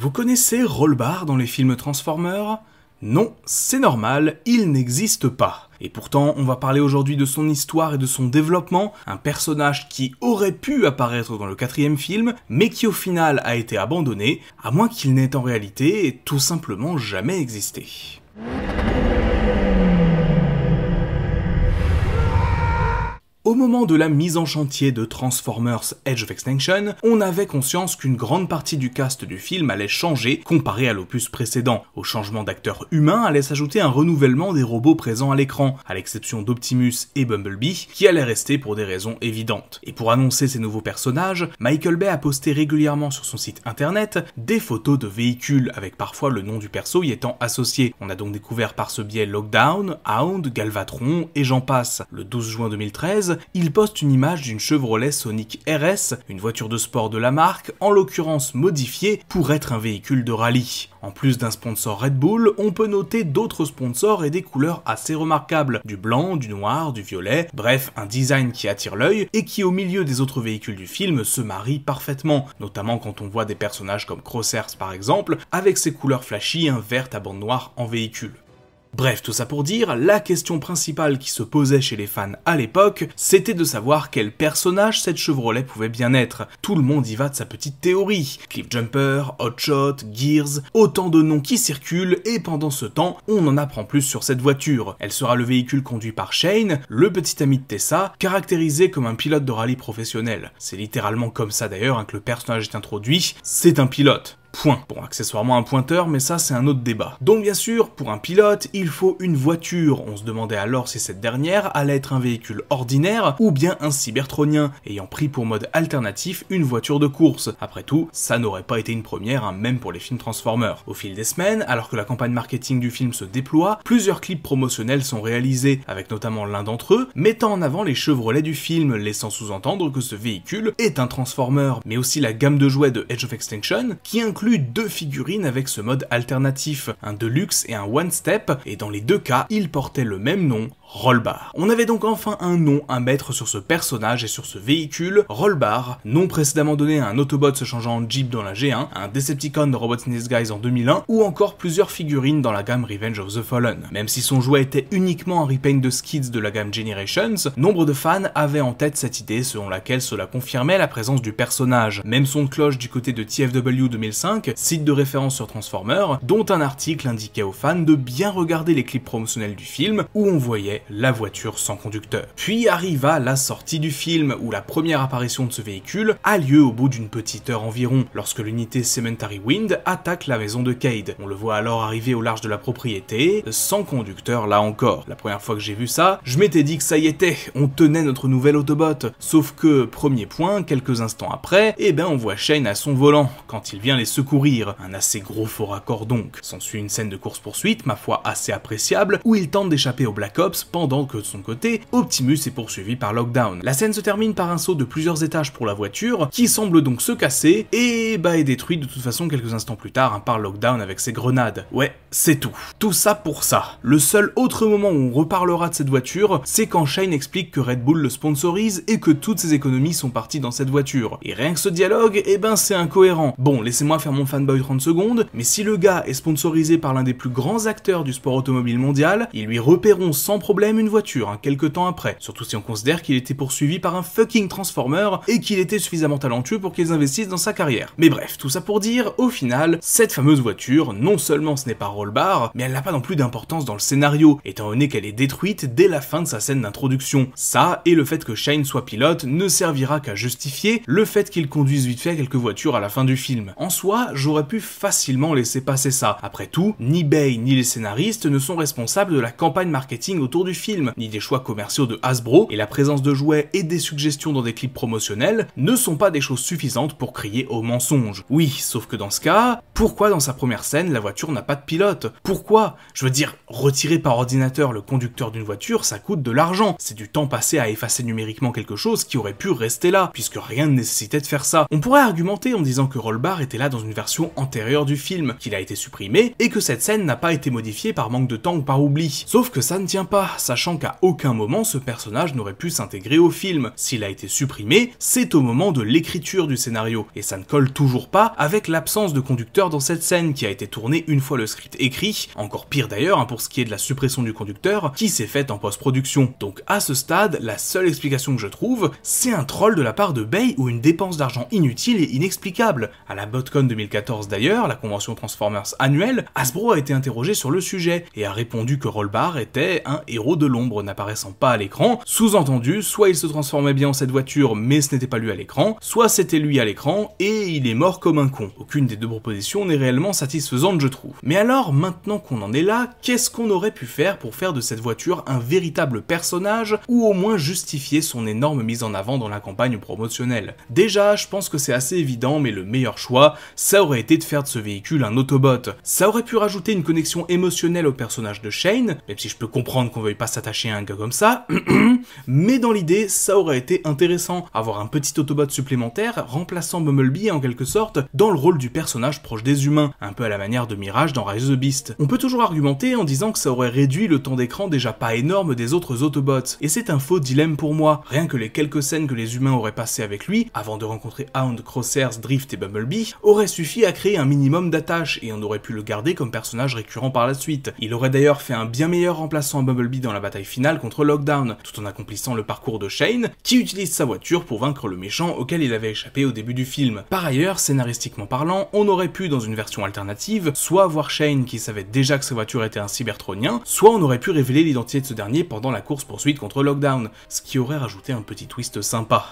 Vous connaissez Rollbar dans les films Transformers? Non, c'est normal, il n'existe pas. Et pourtant, on va parler aujourd'hui de son histoire et de son développement, un personnage qui aurait pu apparaître dans le 4e film, mais qui au final a été abandonné, à moins qu'il n'ait en réalité tout simplement jamais existé. Au moment de la mise en chantier de Transformers Edge of Extinction, on avait conscience qu'une grande partie du cast du film allait changer comparé à l'opus précédent. Au changement d'acteurs humains allait s'ajouter un renouvellement des robots présents à l'écran, à l'exception d'Optimus et Bumblebee, qui allaient rester pour des raisons évidentes. Et pour annoncer ces nouveaux personnages, Michael Bay a posté régulièrement sur son site internet des photos de véhicules, avec parfois le nom du perso y étant associé. On a donc découvert par ce biais Lockdown, Hound, Galvatron et j'en passe. Le 12 juin 2013, il poste une image d'une Chevrolet Sonic RS, une voiture de sport de la marque, en l'occurrence modifiée pour être un véhicule de rallye. En plus d'un sponsor Red Bull, on peut noter d'autres sponsors et des couleurs assez remarquables, du blanc, du noir, du violet, bref, un design qui attire l'œil et qui au milieu des autres véhicules du film se marie parfaitement, notamment quand on voit des personnages comme Crosshairs par exemple, avec ses couleurs flashy, un vert à bande noire en véhicule. Bref, tout ça pour dire, la question principale qui se posait chez les fans à l'époque, c'était de savoir quel personnage cette Chevrolet pouvait bien être. Tout le monde y va de sa petite théorie. Cliffjumper, Hotshot, Gears, autant de noms qui circulent et pendant ce temps, on en apprend plus sur cette voiture. Elle sera le véhicule conduit par Shane, le petit ami de Tessa, caractérisé comme un pilote de rallye professionnel. C'est littéralement comme ça d'ailleurs que le personnage est introduit, c'est un pilote. Point. Bon, accessoirement un pointeur, mais ça c'est un autre débat. Donc bien sûr, pour un pilote, il faut une voiture. On se demandait alors si cette dernière allait être un véhicule ordinaire ou bien un cybertronien, ayant pris pour mode alternatif une voiture de course. Après tout, ça n'aurait pas été une première, même pour les films Transformers. Au fil des semaines, alors que la campagne marketing du film se déploie, plusieurs clips promotionnels sont réalisés, avec notamment l'un d'entre eux, mettant en avant les Chevrolets du film, laissant sous-entendre que ce véhicule est un Transformer, mais aussi la gamme de jouets de Edge of Extinction, qui inclut 2 figurines avec ce mode alternatif, un Deluxe et un One Step, et dans les 2 cas, ils portaient le même nom, Rollbar. On avait donc enfin un nom à mettre sur ce personnage et sur ce véhicule, Rollbar, nom précédemment donné à un Autobot se changeant en Jeep dans la G1, un Decepticon de Robots in Disguise en 2001, ou encore plusieurs figurines dans la gamme Revenge of the Fallen. Même si son jouet était uniquement un repaint de Skids de la gamme Generations, nombre de fans avaient en tête cette idée selon laquelle cela confirmait la présence du personnage. Même son de cloche du côté de TFW 2005, site de référence sur Transformers, dont un article indiquait aux fans de bien regarder les clips promotionnels du film où on voyait la voiture sans conducteur. Puis arriva la sortie du film, où la première apparition de ce véhicule a lieu au bout d'une petite heure environ, lorsque l'unité Cemetery Wind attaque la maison de Cade. On le voit alors arriver au large de la propriété, sans conducteur là encore. La première fois que j'ai vu ça, je m'étais dit que ça y était, on tenait notre nouvel Autobot. Sauf que, premier point, quelques instants après, on voit Shane à son volant, quand il vient les secourir. Un assez gros faux raccord donc. S'ensuit une scène de course-poursuite, ma foi assez appréciable, où il tente d'échapper au Black Ops, pendant que de son côté, Optimus est poursuivi par Lockdown. La scène se termine par un saut de plusieurs étages pour la voiture, qui semble donc se casser, et est détruite de toute façon quelques instants plus tard par Lockdown avec ses grenades. Ouais, c'est tout. Tout ça pour ça. Le seul autre moment où on reparlera de cette voiture, c'est quand Shane explique que Red Bull le sponsorise et que toutes ses économies sont parties dans cette voiture. Et rien que ce dialogue, c'est incohérent. Bon, laissez-moi faire mon fanboy 30 secondes, mais si le gars est sponsorisé par l'un des plus grands acteurs du sport automobile mondial, ils lui repéreront sans problème une voiture, quelques temps après, surtout si on considère qu'il était poursuivi par un fucking Transformer et qu'il était suffisamment talentueux pour qu'ils investissent dans sa carrière. Mais bref, tout ça pour dire, au final, cette fameuse voiture, non seulement ce n'est pas Rollbar, mais elle n'a pas non plus d'importance dans le scénario, étant donné qu'elle est détruite dès la fin de sa scène d'introduction. Ça, et le fait que Shane soit pilote, ne servira qu'à justifier le fait qu'il conduise vite fait quelques voitures à la fin du film. En soi, j'aurais pu facilement laisser passer ça. Après tout, ni Bay ni les scénaristes ne sont responsables de la campagne marketing autour du film, ni des choix commerciaux de Hasbro, et la présence de jouets et des suggestions dans des clips promotionnels ne sont pas des choses suffisantes pour crier au mensonge. Oui, sauf que dans ce cas, pourquoi dans sa première scène la voiture n'a pas de pilote? Pourquoi? Je veux dire, retirer par ordinateur le conducteur d'une voiture, ça coûte de l'argent. C'est du temps passé à effacer numériquement quelque chose qui aurait pu rester là, puisque rien ne nécessitait de faire ça. On pourrait argumenter en disant que Rollbar était là dans une version antérieure du film, qu'il a été supprimé, et que cette scène n'a pas été modifiée par manque de temps ou par oubli. Sauf que ça ne tient pas. sachant qu'à aucun moment ce personnage n'aurait pu s'intégrer au film. S'il a été supprimé, c'est au moment de l'écriture du scénario, et ça ne colle toujours pas avec l'absence de conducteur dans cette scène qui a été tournée une fois le script écrit, encore pire d'ailleurs pour ce qui est de la suppression du conducteur, qui s'est faite en post-production. Donc à ce stade, la seule explication que je trouve, c'est un troll de la part de Bay ou une dépense d'argent inutile et inexplicable. À la BotCon 2014 d'ailleurs, la convention Transformers annuelle, Hasbro a été interrogé sur le sujet, et a répondu que Rollbar était un héros de l'ombre n'apparaissant pas à l'écran, sous-entendu, soit il se transformait bien en cette voiture mais ce n'était pas lui à l'écran, soit c'était lui à l'écran et il est mort comme un con. Aucune des deux propositions n'est réellement satisfaisante je trouve. Mais alors, maintenant qu'on en est là, qu'est-ce qu'on aurait pu faire pour faire de cette voiture un véritable personnage, ou au moins justifier son énorme mise en avant dans la campagne promotionnelle? Déjà, je pense que c'est assez évident, mais le meilleur choix, ça aurait été de faire de ce véhicule un Autobot. Ça aurait pu rajouter une connexion émotionnelle au personnage de Shane, même si je peux comprendre qu'on veuille pas s'attacher à un gars comme ça, mais dans l'idée, ça aurait été intéressant, avoir un petit Autobot supplémentaire remplaçant Bumblebee en quelque sorte dans le rôle du personnage proche des humains, un peu à la manière de Mirage dans Rise of the Beast. On peut toujours argumenter en disant que ça aurait réduit le temps d'écran déjà pas énorme des autres Autobots, et c'est un faux dilemme pour moi. Rien que les quelques scènes que les humains auraient passées avec lui, avant de rencontrer Hound, Crosshairs, Drift et Bumblebee, auraient suffi à créer un minimum d'attache, et on aurait pu le garder comme personnage récurrent par la suite. Il aurait d'ailleurs fait un bien meilleur remplaçant à Bumblebee dans la bataille finale contre Lockdown, tout en accomplissant le parcours de Shane, qui utilise sa voiture pour vaincre le méchant auquel il avait échappé au début du film. Par ailleurs, scénaristiquement parlant, on aurait pu, dans une version alternative, soit avoir Shane qui savait déjà que sa voiture était un cybertronien, soit on aurait pu révéler l'identité de ce dernier pendant la course-poursuite contre Lockdown, ce qui aurait rajouté un petit twist sympa.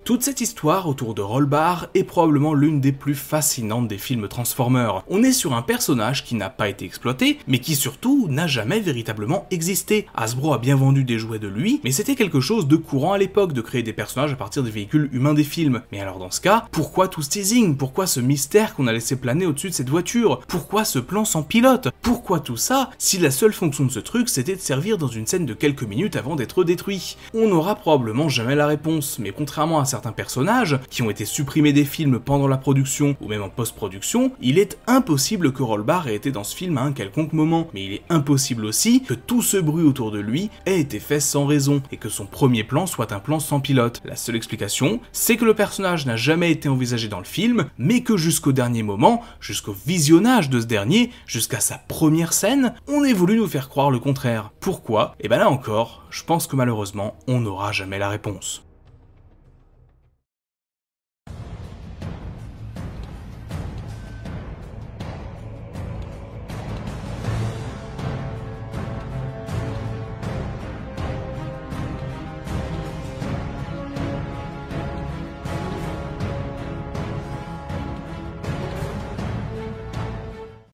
Toute cette histoire autour de Rollbar est probablement l'une des plus fascinantes des films Transformers. On est sur un personnage qui n'a pas été exploité, mais qui surtout n'a jamais véritablement existé. Hasbro a bien vendu des jouets de lui, mais c'était quelque chose de courant à l'époque de créer des personnages à partir des véhicules humains des films. Mais alors dans ce cas, pourquoi tout ce teasing? Pourquoi ce mystère qu'on a laissé planer au-dessus de cette voiture? Pourquoi ce plan sans pilote? Pourquoi tout ça si la seule fonction de ce truc c'était de servir dans une scène de quelques minutes avant d'être détruit? On n'aura probablement jamais la réponse, mais contrairement à certains personnages qui ont été supprimés des films pendant la production ou même en post-production, il est impossible que Rollbar ait été dans ce film à un quelconque moment, mais il est impossible aussi que tout ce bruit autour de lui ait été fait sans raison et que son premier plan soit un plan sans pilote. La seule explication, c'est que le personnage n'a jamais été envisagé dans le film, mais que jusqu'au dernier moment, jusqu'au visionnage de ce dernier, jusqu'à sa première scène, on ait voulu nous faire croire le contraire. Pourquoi? Et ben là encore, je pense que malheureusement, on n'aura jamais la réponse.